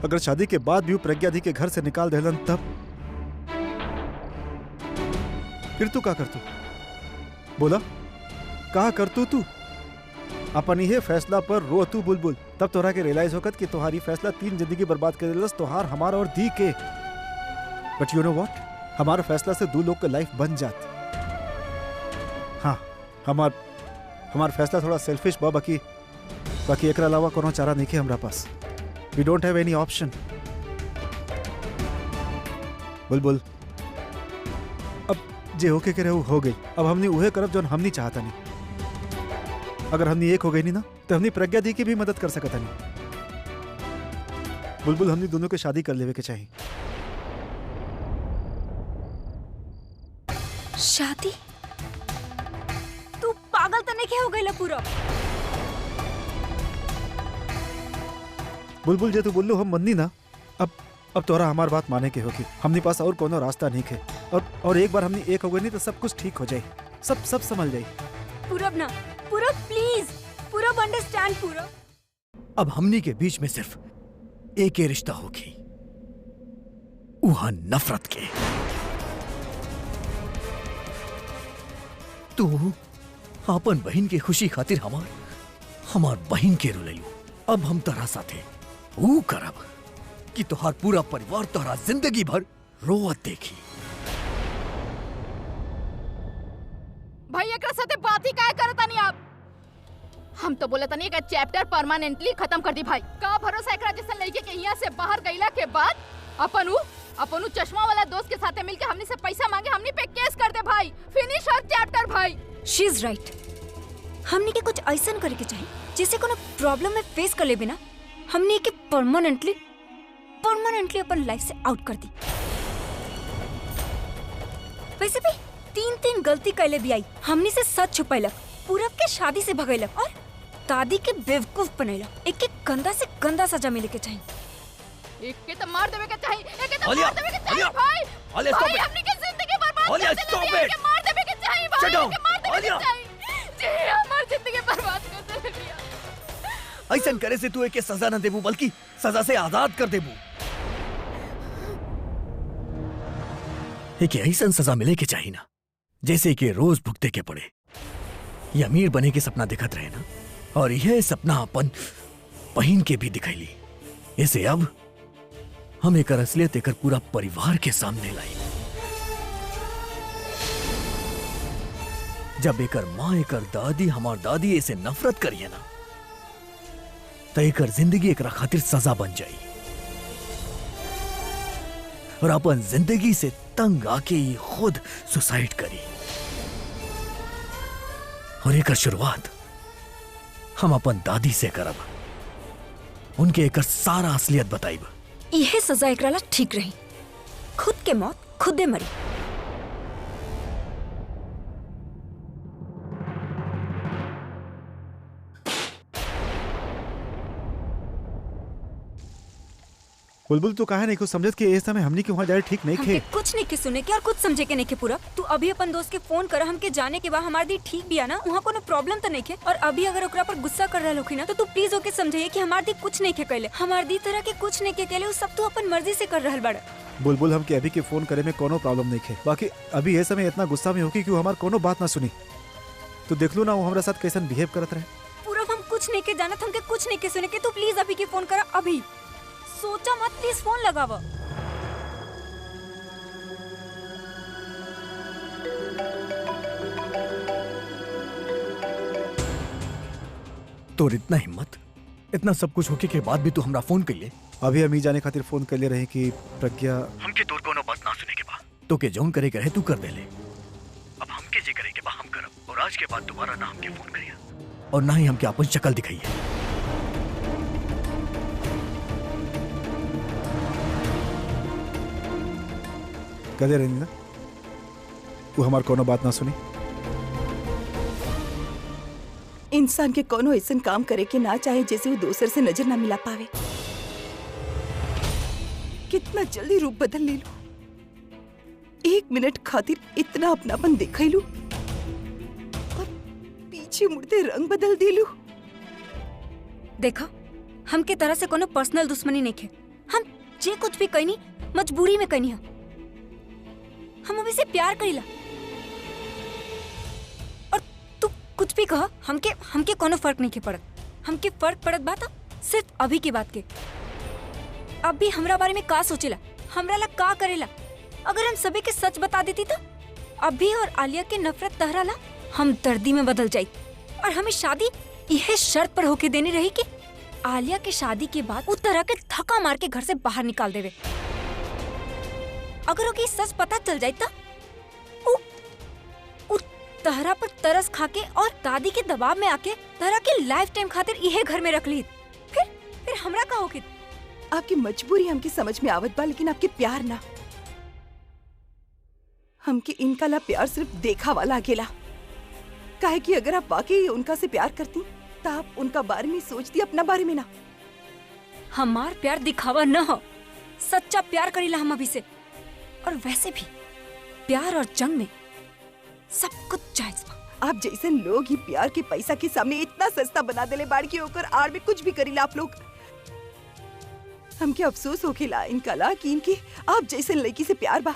अगर शादी के बाद भी प्रज्ञा दी के घर से निकाल देलन तब फिर तू क्या कर तू? बोला कहा कर तू? अपन ये फैसला पर रो तू बुलबुल, तब तोरा के रियलाइज होकत कि तुम्हारी फैसला 3 जिंदगी बर्बाद कर देलस, तोहार, हमार और दी के। बट यू नो व्हाट, हमारा फैसला से 2 लोग का लाइफ बन जात। हाँ, हमार फैसला थोड़ा सेल्फिश बा, बाकी एकरा अलावा कोनो चारा नहीं है हमरा पास। We don't have any option. Bulbul, अब जे होके के रहू हो गई, अब हमने उहे करब जो हमनी चाहता नहीं। अगर हमनी एक हो गई नहीं ना, तो हमनी प्रज्ञा दी की भी मदद कर सकता नहीं। बुलबुल, हमनी दोनों के शादी कर लेवे के चाहिए। शादी? तू पागल तो नहीं हो गई पूरा? बुलबुल, जे तू बोलू हम मन्नी ना, अब तोरा हमार बात माने के होगी। हमनी पास और कोनो रास्ता नहीं है, और एक बार हमनी एक हो गई नहीं तो सब कुछ ठीक हो जाए, सब संभल जाए। पूरब ना, पूरब प्लीज, पूरब अंडरस्टैंड पूरब। अब हमनी के बीच में सिर्फ एक ही रिश्ता होगी, वहां नफरत के। तू अपन बहन के खुशी खातिर हमार बहन के रुलैलू। अब हम तोरा साथे वो करब कि तोहार पूरा परिवार तोहरा जिंदगी भर रोवत देखी। भाई एकरा साथे बात ही काहे करता नहीं आप? हम तो बोले तनी का चैप्टर परमानेंटली खत्म कर दी भाई। का भरोसा एकरा जैसे लड़के के यहाँ से बाहर गईला के बाद अपन चश्मा वाला दोस्त के साथे मिलके हमनी से पैसा मांगे, हमनी पे केस कर दे भाई। फिनिश हर चैप्टर भाई। She is right. हमनी के कुछ ऐसा करे के चाहिए जिससे कोनो प्रॉब्लम में फेस कर ले बिना हमनी के परमानेंटली अपन लाइफ से आउट कर दी। वैसे भी 3 गलती कैले भी आई। हमनी से सच छुपैलक, पूरब के शादी से भगैलक और दादी के बेवकूफ बनैलक। एक गंदा से गंदा सजा मिले के चाहिए। एक के तो मार देवे के चाहिए, एक के तो मार देवे के चाहिए भाई। भाई हमनी के जिंदगी बर्बाद कर देले, एक के मार देवे के चाहिए भाई, एक के मार देवे के चाहिए। जी हमार जिंदगी बर्बाद कर देले भैया। ऐसन करे से तू एक सजा न देबू, बल्कि सजा से आजाद कर देबू। एक ऐसन सजा मिले के चाहिए ना, जैसे कि रोज भुगते के पड़े। ये अमीर बने के सपना दिखत रहे ना, और यह सपना अपन बहन के भी दिखैली। इसे अब हम एक असलियत एक पूरा परिवार के सामने लाई। जब एक माँ, एक दादी, हमार दादी ऐसे नफरत करिए ना, तो एक जिंदगी एक खातिर सजा बन जाई। और अपन जिंदगी से तंग आके ही खुद सुसाइड करी। और एक शुरुआत हम अपन दादी से करब, उनके एक सारा असलियत बताइब। यह सजा एकरा ला ठीक रही। खुद के मौत खुदे मरी। बुलबुल, तू काहे नहीं कुछ समझत कि इस समय हमनी के वहाँ जाए ठीक नहीं खे? कुछ नहीं के सुने के और कुछ समझे के नहीं के पूरा। तू अभी अपन दोस्त के फोन कर, हमके जाने के बाद हमारी दी ठीक भी है ना, वहाँ कोनो प्रॉब्लम तो नहीं के। और अभी अगर ओकरा पर गुस्सा कर रहा होखी ना, तो तू प्लीज ओके समझाइए कि हमारी दी कुछ नहीं के कहले, हमारी दी तरह के कुछ नहीं के कहले, वो सब तू अपन मर्जी से कर रहा बड़ा। बुलबुल, हमके अभी के फोन करे में कोनो प्रॉब्लम नहीं खे। बाकी अभी ये समय इतना गुस्सा में होगी कि हमार कोनो बात ना सुनी। तो देख लो ना वो हमारे साथ कैसन बिहेव करत रहे। पूरा हम कुछ नहीं के जानत, हमके कुछ नहीं के सुने के। तू प्लीज अभी के फोन करा, अभी सोचा मत, प्लीज फोन लगावा। तो इतना हिम्मत, इतना सब कुछ होके के बाद भी तू हमरा फोन कर ले? अभी अमी जाने खातिर फोन कर ले रहे कि प्रज्ञा हमके तोर कोनो बात ना सुने के बाद तो के जौन करे के रहे तू कर दे ले। अब हमके जे करे के बाद हम करब, और आज के बाद दोबारा ना हमके फोन करिया और ना ही हमके अपन शक्ल दिखाइए। कदे रही ना वो हमार कोनो बात ना सुनी। इंसान के कोनो ऐसा काम करे के ना चाहे जैसे वो दूसरे से नजर ना मिला पावे। कितना जल्दी रूप बदल ले लू, 1 मिनट खातिर इतना अपनापन देखा लू और पीछे मुड़ते रंग बदल दे लू। देखा, हम के तरह से कोनो पर्सनल दुश्मनी नहीं है। हम जे कुछ भी कहनी मजबूरी में कहनी है। हम अभी से प्यार करीला और कुछ भी कह, हमके कोनो फर्क नहीं के पड़त। हमके फर्क पड़त बात सिर्फ अभी की बात के। अब भी हमरा बारे में का सोचेला, हमरा ला का करेला। अगर हम सभी के सच बता देती तो अभी और आलिया के नफरत तहरा ला हम दर्दी में बदल जाई। और हमें शादी यह शर्त पर होके देनी रही कि आलिया के शादी के बाद उस तरह के धक्का मार के घर से बाहर निकाल देवे। अगर ओके सच पता चल जाए तो तहरा पर तरस खाके और दादी के दबाव में आके तहरा के लाइफ टाइम खातिर यह घर में रख ली। फिर हमरा का होके। आपकी मजबूरी हमके समझ में आवत बा, लेकिन आपके प्यार ना। हमके इनका ला प्यार सिर्फ देखा वाला अकेला। काहे कि अगर आप वाकई उनका से प्यार करती तो आप उनका बारे में सोचती, अपना बारे में ना। हमार प्यार दिखावा न हो, सच्चा प्यार करीला हम अभी से। और वैसे भी प्यार और जंग में सब कुछ जायज बा। आप जैसे लोग ही प्यार के पैसा के सामने इतना सस्ता बना देले बाड़ के होकर आड़ में कुछ भी करीला आप लोग। हमके अफसोस होखेला इनका ला कि इनके आप जैसे लड़की से प्यार बा।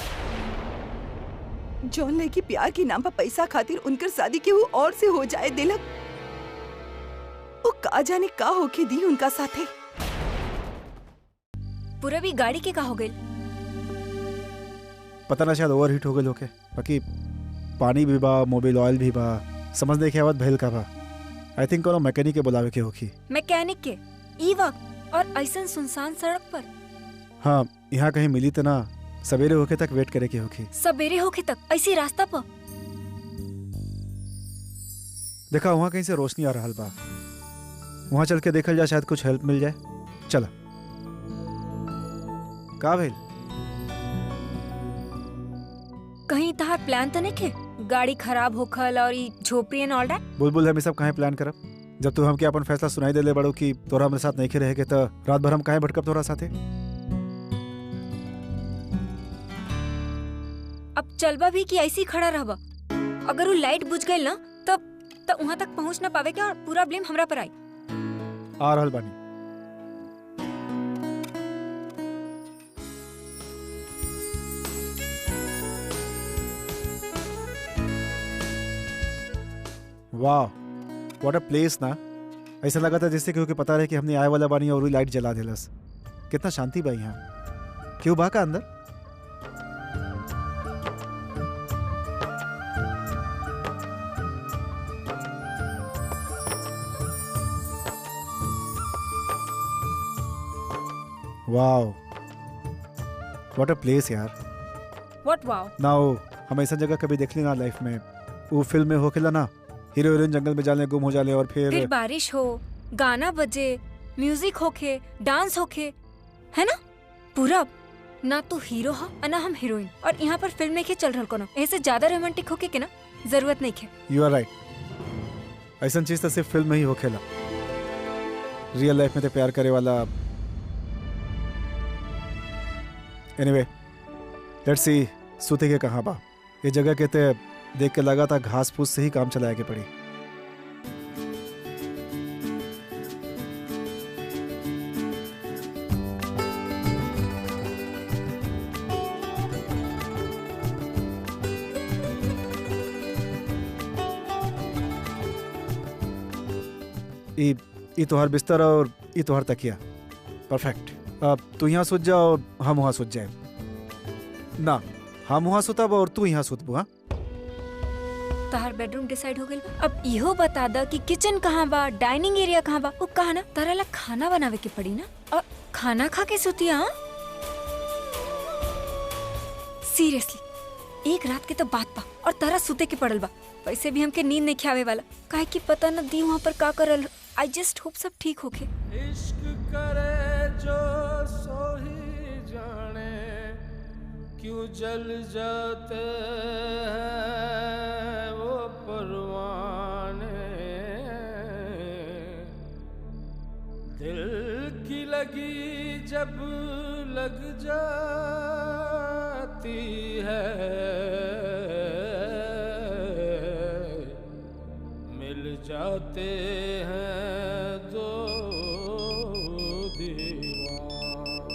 जौन लड़की प्यार के नाम पर पैसा खातिर उनकर शादी के वो और से हो जाए दिलक, वो का जाने का होके दी उनका साथे। पूरा भी गाड़ी के का हो गई पता ना, शायद ओवरहीट हो गई होके। बाकी पानी भी बा, मोबिल ऑयल भी बा, समझ नहीं के आवत भइल का बा। आई थिंक कोनो मैकेनिक के बुलावे के होखी। मैकेनिक के ई वक्त और ऐसन सुनसान सड़क पर? हाँ, यहाँ कहीं मिली तो ना, सवेरे होके तक वेट करे के होखी। सवेरे होके तक ऐसी रास्ता पर? देखा वहाँ कहीं से रोशनी आ रहा बा, वहाँ चल के देखल जाए, शायद कुछ हेल्प मिल जाए। चला। का भइल? कहीं तहार प्लान तो नहीं के? गाड़ी खराब होखल और ई झोपड़ी एंड ऑल दैट? बुलबुल हम सब काहे प्लान करब? जब तू हमके अपन फैसला सुनाई देले बड़ो कि तोरा हमरे साथ नहीं के रहेगे तो रात भर हम काहे भटकब तोरा साथे? अब चलबा भी कि ऐसी खड़ा रहबा? अगर वो लाइट बुझ गई ना तब वहाँ तक पहुँच ना पावे के और पूरा ब्लेम हमरा पर आई। आ रहल बानी। वाह, व्हाट अ प्लेस ना। ऐसा लगा था जैसे क्योंकि पता रहे कि हमने आए वाला बानी और वो लाइट जला देलस। कितना शांति बा यहाँ। क्यों बा का अंदर? वाह, व्हाट अ प्लेस यार। What wow? नाउ हम ऐसा जगह कभी देख ली ना लाइफ में। वो फिल्म में होखेला ना, हीरो हीरोइन जंगल में जाने गुम हो जाने और फिर बारिश हो, गाना बजे, म्यूजिक होके, डांस होके, है ना? पूरा ना तू हीरो हा ना हम हीरोइन, और यहाँ पर फिल्म नहीं चल रहा कोनो। ऐसे ज्यादा रोमांटिक होके के ना जरूरत नहीं है। You are right. ऐसा चीज तो सिर्फ फिल्म में ही होखेला। रियल लाइफ में तो प्यार करे वाला। एनीवे, लेट्स सी सूते के कहाँ बा। ये जगह के ते देख के लगा था घास फूस से ही काम चलाया के पड़ी। ई तोहर बिस्तर और ई तोहर तकिया। परफेक्ट। अब तू यहाँ सुत जा और हम वहाँ सुत जाए ना। हम वहाँ सुतब और तू यहाँ सुतबू। हाँ, तहार बेडरूम डिसाइड हो गई। अब इहो बता दा कि किचन कहाँ बा, डाइनिंग एरिया कहाँ बा। वो कहा ना तारा ला खाना बनावे के पड़ी ना, और खाना खा के सुतिया। सीरियसली एक रात के तो बात बा और तारा सुते के पड़ल बा। वैसे भी हमके नींद नहीं खावे वाला, काहे कि पता न दी वहाँ पर का करल। आई जस्ट होप सब ठीक होके। इश्क करे जो सो ही जाने, क्यों जल जाते हैं वो परवाने। दिल की लगी जब लग जाती है, मिल जाते हैं दो दीवार।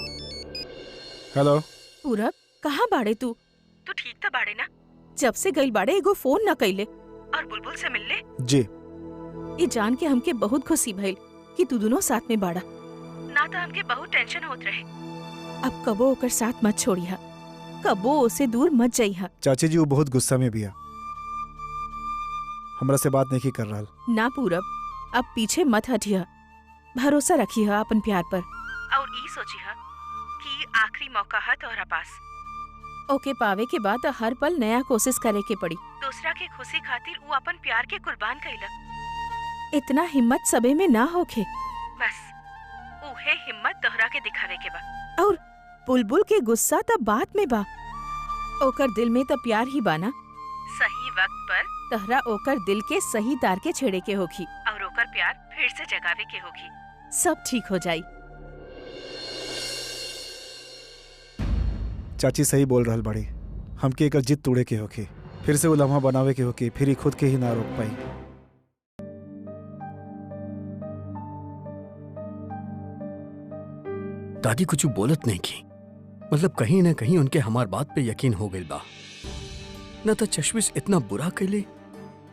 हेलो पूरब, कहाँ बाड़े तू? ठीक था बाड़े ना? जब से गई बाड़े एगो फोन न कैले, और और बुलबुल से मिलले। जी। ये जान के हमके बहुत खुशी भइल कि तू दोनों साथ में बाड़ा, ना तो हमके बहुत टेंशन होत रहे। अब कबो ओकर साथ मत छोड़िया, कबो उसे दूर मत जाइहा। चाची जी वो बहुत गुस्सा में भी है, हमरा से बात नहीं कर रहा। ना पूरब, अब पीछे मत हटिया, भरोसा रखिया अपन प्यार पर और ई सोचिहा कि आखिरी मौका है तोहरा पास। ओके पावे के बाद हर पल नया कोशिश करे के पड़ी। दूसरा के खुशी खातिर वो अपन प्यार के कुर्बान कइला। इतना हिम्मत सबे में ना होखे, बस उहे हिम्मत तोहरा के दिखावे के बा। और बुलबुल के गुस्सा त बात में बा, ओकर दिल में त प्यार ही बाना। सही वक्त पर तोहरा ओकर दिल के सही तार के छेड़े के होखी और ओकर प्यार फिर से जगावे के होखी। सब ठीक हो जाई। चाची सही बोल रहल बड़ी, हमके एकर जिद तोड़े के होके, फिर से वो लम्हा बनावे के होके, फिर ही खुद के ही ना रोक पाई। दादी कुछ बोलत नहीं की, मतलब कहीं ना कहीं उनके हमार बात पे यकीन हो गइल बा। न तो चश्मिश इतना बुरा कैले,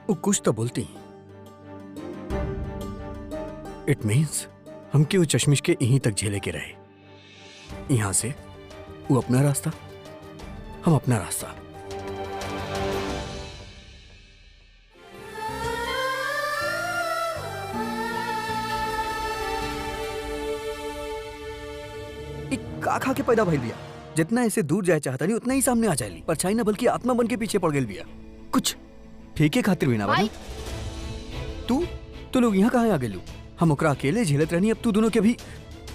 वो कुछ तो बोलती। इट मीन्स हमके वो चश्मिश के यहीं तक झेले के रहे। यहां से वो अपना रास्ता, हम अपना रास्ता। का खा के पैदा भइल बिया, जितना ऐसे दूर जाए चाहता नहीं उतना ही सामने आ जाएली। परछाई ना बल्कि आत्मा बन के पीछे पड़ गई बिया। कुछ फेंके खातिर भी ना बना। तू लोग यहाँ कहाँ आ गेलू? हम ओकरा अकेले झेलत रहनी, अब तू दोनों के भी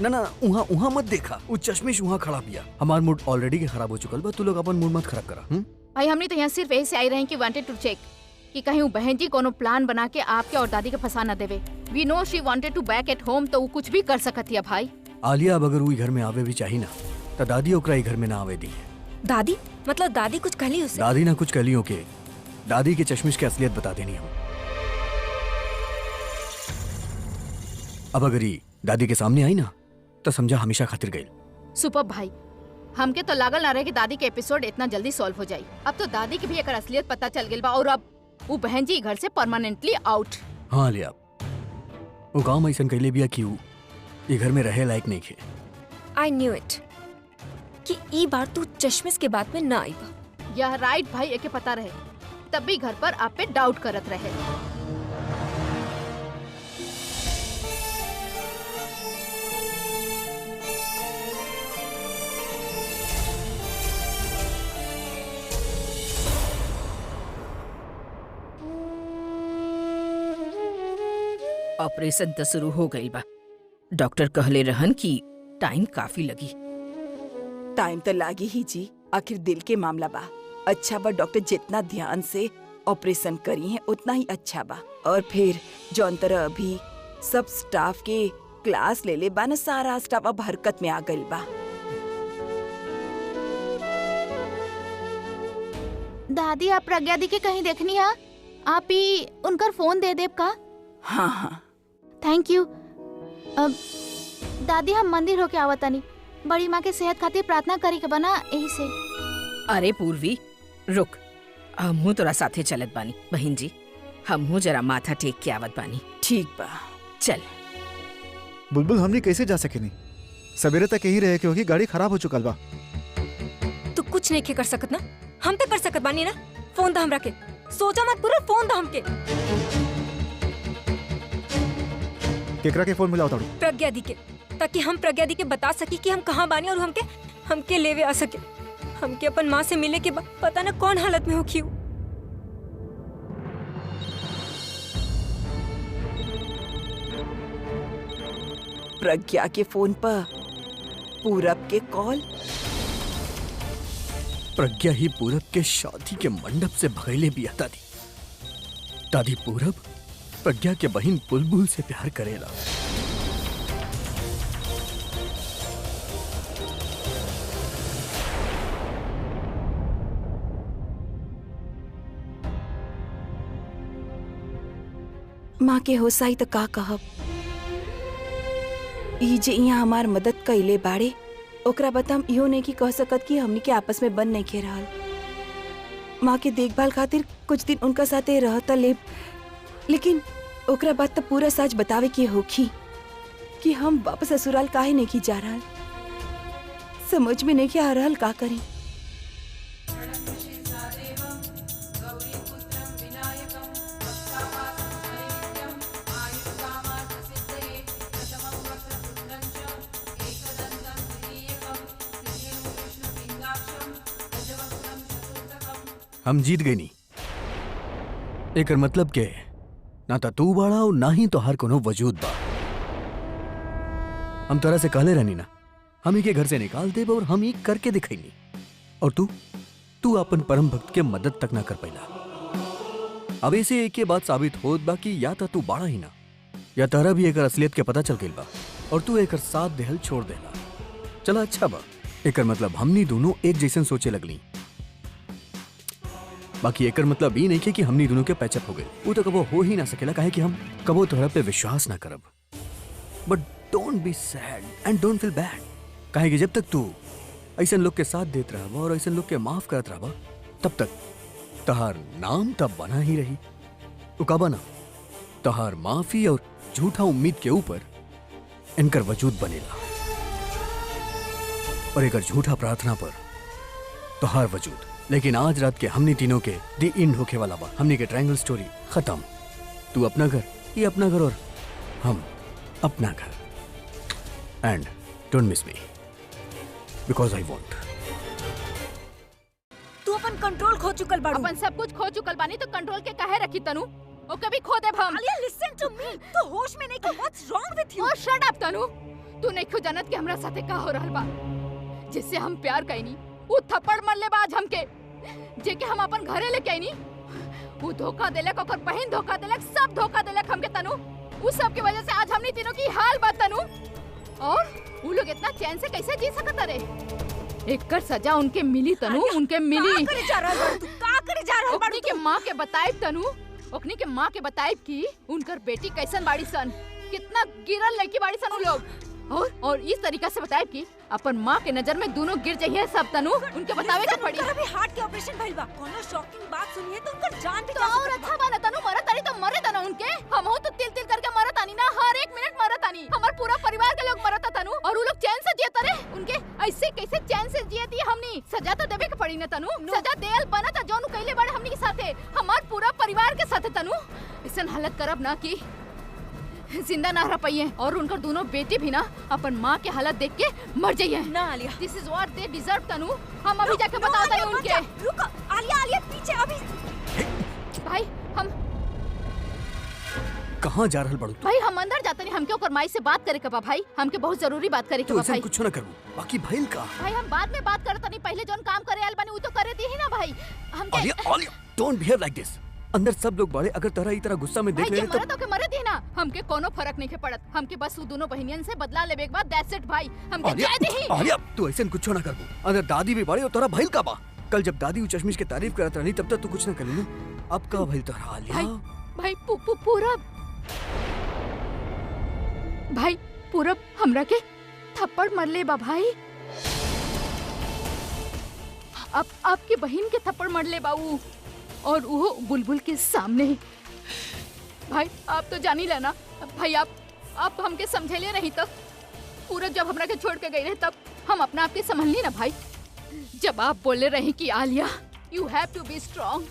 ना उहाँ मत देखा। वो चश्मिश उहाँ खड़ा बिया। हमार मूड ऑलरेडी के खराब हो चुकल बा, तू लोग अपन मूड मत खराब करा। भाई हमने तो यहाँ सिर्फ ऐसे आई रहे कि वांटेड टू चेक कि कहीं वो बहन जी कोनो प्लान बना के आपके और दादी के फंसा न देवे। We know she wanted to back at home, तो वो कुछ भी कर सकती है भाई। आलिया अब अगर वो घर में आवे भी चाहिए ना, तो दादी ओकरा घर में ना आवे दी। दादी मतलब दादी कुछ कहली उसे? दादी ना कुछ कहली के, दादी के चश्मिश की असलियत बता देनी हम। अब अगर ये दादी के सामने आई ना, तो समझा हमेशा खातिर गई। सुपर भाई, हमके तो लागल ना रहे कि दादी के एपिसोड इतना जल्दी सॉल्व हो जाए। अब तो दादी की भी एक असलियत पता चल गई बा और अब वो बहन जी घर से परमानेंटली आउट। हाँ आलिया, वो गाँव में ऐसा कहले बिया कि ये घर में रहे लायक नहीं खे। I knew it कि ई बार तू चश्मिश के बात में ना आई बा। यह राइट भाई, एके पता रहे, तब भी घर पर आप पे डाउट करत रहे। ऑपरेशन तो शुरू हो गई बा। डॉक्टर कहले रहन कि टाइम काफी लगी। टाइम तो लागी ही जी, आखिर दिल के मामला बा। अच्छा बा डॉक्टर जितना ध्यान से ऑपरेशन करी है उतना ही अच्छा बा। और फिर जौन तरह अभी सब स्टाफ के क्लास ले ले बा ना, सारा स्टाफ अब हरकत में आ गइल बा। दादी आप प्रज्ञा दी के कहीं देखनी है? आप ही उनकर फोन दे देब का? हाँ हाँ थैंक यू। अब दादी हम मंदिर होके आवतानी, बड़ी माँ के सेहत खातिर प्रार्थना करे के बना, यही से। अरे पूर्वी रुक, हमहू तोरा साथे चलत बानी। बहन जी हमहू जरा माथा टेक के आवत बानी। ठीक बा, चल। बुलबुल हमने कैसे जा सके नहीं, सवेरे तक यही रहे क्योंकि गाड़ी खराब हो चुकल बा। तू कुछ नहीं के कर सकत ना, हम तो कर सकत बानी ना। फोन दा हमरा के, सोचा मत पूरा फोन दा हमके। केकरा के फोन मिला उतारू? प्रज्ञा दी के, ताकि हम प्रज्ञा दी के बता सकी कि हम कहाँ बानी और हमके लेवे आ सके। हमके अपन माँ से मिले के बाद पता ना कौन हालत में होखी। प्रज्ञा के फोन पर पूरब के कॉल। प्रज्ञा ही पूरब के शादी के मंडप से भगैले बिया। दादी पूरब प्रज्ञा के बहन बुलबुल से प्यार करेला। माँ के होसाई तो का कहब। ई जे यहाँ हमार मदद कइले बाड़े, ओकरा बता हम इहो नहीं कि कह सकत कि हमनी के आपस में बन नहीं के रहल। माँ के देखभाल खातिर कुछ दिन उनका साथे रहता लेकिन ओकरा बाद तो पूरा सच बतावे के होखी कि हम वापस ससुराल काहे नहीं की जा रहल। समझ में नहीं आ रहल का करी। हम जीत गई नी। एकर मतलब के ना तो तू बाड़ा और ना ही तो हर कोनो वजूद बा। हम तरह से कहले रहनी ना, हम ही के घर से निकाल देब और हम ही करके दिखाईनी। और तू अपन परम भक्त के मदद तक ना कर पाइला। अब ऐसे एक बात साबित होत बा कि या तो तू बाड़ा ही ना, या तारा भी एकर असलियत के पता चल गइल बा और तू एकर साथ देहल छोड़ देला। चला अच्छा बा, एकर मतलब हमनी दोनों एक जैसन सोचे लगली। बाकी एकर मतलब ये नहीं कि हमनी दोनों के पैचअप हो गए। वो तो कबो हो ही ना सकेला, काहे कि हम कबो तोहरा पे विश्वास ना करब। But don't be sad and don't feel bad, काहे कि जब तक तू ऐसन लोग के साथ देत रहबा और ऐसन लोग के माफ करत रहबा, तब तक तहार नाम तब बना ही रही। तो का बना, तहार माफी और झूठा उम्मीद के ऊपर इनकर वजूद बनेला और एकर झूठा प्रार्थना पर तहार वजूद। लेकिन आज रात के हमनी तीनों के दी एंड होके वाला बा। हमनी के ट्रायंगल स्टोरी खत्म। तू अपना घर, ये अपना घर और हम अपना घर। And don't miss me because I want. तू अपन कंट्रोल खो चुकल बाड़ू। अपन सब कुछ खो चुकल बानी तो कंट्रोल के काहे रखी तनु? ओ कभी खो देब हम। आलिया लिसन टू मी, तू होश में नहीं का? व्हाट्स रॉन्ग विद यू? ओ शट अप तनु, तू नहीं खो जानत कि हमरा साथे का हो रहल बा। जिससे हम प्यार कइनी वो थप्पड़ मारले बा आज हमके, जेके हम अपन घरे लेके आईनी। वो धोखा देलक, ओकर बहन धोखा देलक, सब धोखा देलक हमके तनु। उस सब की वजह से आज हमनी तीनों की हाल बात तनु। और वो लोग इतना चैन से कैसे जी सकत रे? एकर सजा उनके मिली तनु, उनके मिली। का करे जा रहल बाड़ू तू? का करे जा रहल बाड़ू? ओकनी के माँ के बताइब तनु, ओकनी के माँ के बताइब कि उनकर बेटी कैसन बाड़ी सन, कितना गिरल लड़की बाड़ी सन उ लोग। और इस तरीका से बताइब कि अपन माँ के नजर में दोनों गिर जाइए सब तनु। उनके बतावे के पड़ी। अभी हार्ट के ऑपरेशन भइल बा। कोनो शॉकिंग बात सुनिए तो उनकर जान भी तो और अच्छा बा ना तनु। मरत तानी तो मरे तना उनके। हम हो तो तिल तिल करके मरत आनी ना, हर एक मिनट मरत आनी। हमार पूरा परिवार के लोग मरत तनु और वो लोग चैन से जियत रे। उनके ऐसे कैसे चैन से जियती हमनी? सजा तो देवे के पड़ी ना तनु। सजा देल बना था जोन कइले बड़े हमनी के साथे, हमार पूरा परिवार के साथे तनु। ऐसन हालत करब ना कि जिंदा ना रह पाइए और उनकर दोनों बेटी भी ना अपन माँ के हालत देख के मर जाइए ना। आलिया, दिस इज व्हाट दे डिजर्व तनु। हम अभी जाके बता देंगे उनके। रुको आलिया, आलिया पीछे अभी। भाई हम कहाँ जा रहल बड़ू? भाई हम अंदर जाते नहीं, हमके ओकर माई से बात करे के बा भाई। हमके बहुत जरूरी बात करे के बा भाई। कुछ ना करू, बाकी भइल का? भाई हम बाद में बात करत नहीं, पहले जोन काम करे आल बानी वो तो करे दी ही ना भाई। हमके आलिया डोंट बिहेव लाइक दिस। अंदर सब लोग बड़े, अगर तरह इतना गुस्सा में देख ले तो मरे तो के मरे दी ना। हमके कोनो फर्क नहीं के पड़त। हमके बस वो दोनों बहनियन से बदला लेबे के बाद दैट्स इट भाई। हमके जाय दी। आलिया तू ऐसे कुछ ना करबू। अंदर दादी भी बड़े और तोरा भइल का बा? कल जब दादी उ चश्मिश के तारीफ करत रहनी तब तक तू कुछ ना करी ना। अब का भइल तोरा आलिया? भाई पूरब भाई पूरब हमरा के थप्पड़ मरले बा भाई। अब आपकी बहन के थप्पड़ मरले बा उ, और वो बुलबुल के सामने। भाई आप तो जानी लेना भाई। आप हमके समझेले नहीं तब पूरब जब हमरा के छोड़ के गई रहे तब हम अपना आप के संभलनी ना भाई। जब आप बोले रहे कि Alia you have to be strong,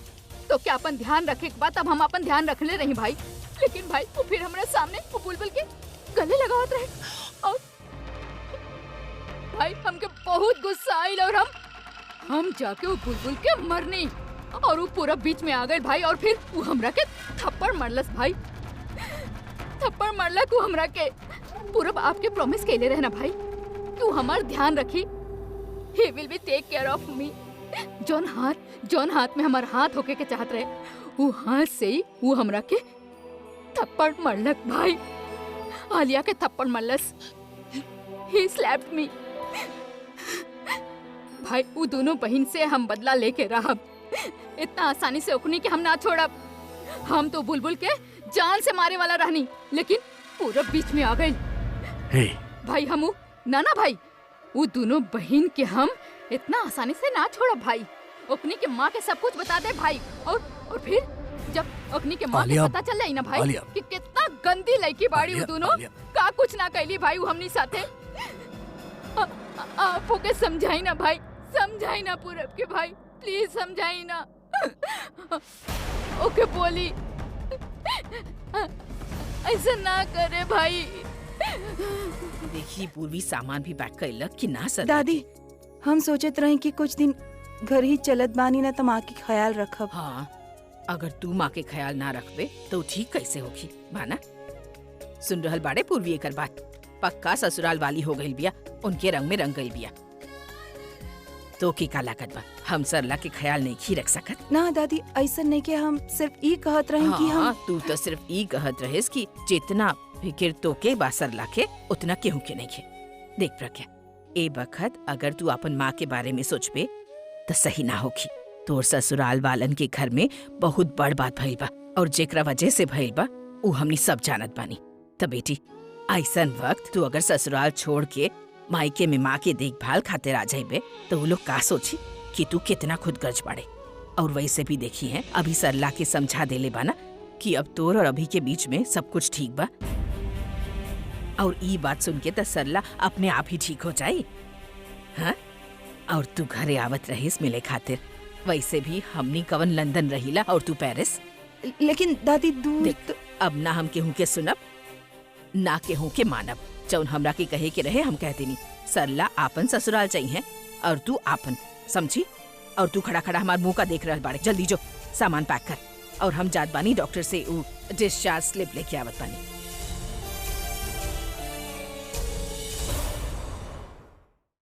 तो क्या अपन ध्यान रखे के बाद तब हम अपन ध्यान रखले रही भाई। लेकिन भाई वो फिर हमारे सामने वो बुलबुल के गले लगावत रहे और भाई हमके बहुत गुस्सा आइल और हम जाके वो बुलबुल के मरनी और वो पूरा बीच में आ गए भाई। और फिर वो हमरा के थप्पड़ मारलस भाई। थप्पड़ मारला को हमरा के। पूरब आपके प्रॉमिस कैले रहना भाई कि वो हमार ध्यान रखी। He will be take care of me। जौन हाथ में हमार हाथ होके के चाहत रहे वो हाथ से ही वो हमरा के थप्पड़ मारलक भाई। आलिया के थप्पड़ मारलस। He slapped me। भाई वो दोनों बहन से हम बदला लेके रहब। इतना आसानी से उकनी के हम ना छोड़ब। हम तो बुलबुल के जान से मारे वाला रहनी, लेकिन पूरा बीच में आ गई। भाई हम ना भाई वो दोनों बहन के हम इतना आसानी से ना छोड़ब भाई। ओकनी के माँ के सब कुछ बता दे भाई। और फिर जब ओकनी के माँ के आलिया, पता चल जाई ना भाई आलिया। कि कितना गंदी लड़की बाड़ी वो दोनों, आलिया। का कुछ ना कैली भाई वो हमनी साथे। आप ओके समझाई ना भाई, समझाई ना पूरब के भाई, प्लीज समझाई ना। ओके बोली ऐसा ना करे भाई। देखी पूर्वी सामान भी पैक कैलक कि ना सर? दादी हम सोचत रहे कि कुछ दिन घर ही चलत बानी ना तो माँ के ख्याल रखब। हाँ, अगर तू माँ के ख्याल ना रखबे तो ठीक कैसे होगी माना? सुन रहल बाड़े पूर्वी एकर बात, पक्का ससुराल वाली हो गई बिया, उनके रंग में रंग गई बिया। तो की का लागत बा, हम सरला के ख्याल नहीं ही रख सकत? ना दादी ऐसा नहीं कि हम सिर्फ ई कहत रहे कि हम। हाँ, तू तो सिर्फ ई कहत रहेस कि जितना फिकिर तो के बा सरला के उतना केहू के नहीं के। देख प्रज्ञा, ए बखत अगर तू अपन माँ के बारे में सोचबे तो सही ना होगी। तोर ससुराल वालन के घर में बहुत बड़ बात भइल बा और जेकरा वजह से भइल बा उ हमनी सब जानत बानी। त बेटी ऐसन वक्त तू अगर ससुराल छोड़ के मायके में माँ के देखभाल खातिर आ जाइबे तो वो लोग का सोची कि तू कितना खुदगर्ज बाड़े। और वैसे भी देखी है अभी सरला के समझा देले बाना कि अब तोर और अभी के बीच में सब कुछ ठीक बा। और ई बात सुन के तो सरला अपने आप ही ठीक हो जाए। हाँ, और तू घरे आवत रहीस मिले खातिर। वैसे भी हमनी कवन लंदन रहीला और तू पेरिस। लेकिन दादी दूर देख, अब ना हम केहू के सुनब ना केहू के मानब। जौन हमरा के कहे के रहे हम कहते नहीं। सरला आपन ससुराल चाहिए और तू आपन, समझी? और तू खड़ा खड़ा हमार मुंह का देख रहल बाड़े। जल्दी जो सामान पैक कर और हम जात बानी डॉक्टर से डिस्चार्ज स्लिप लेके आवत बानी।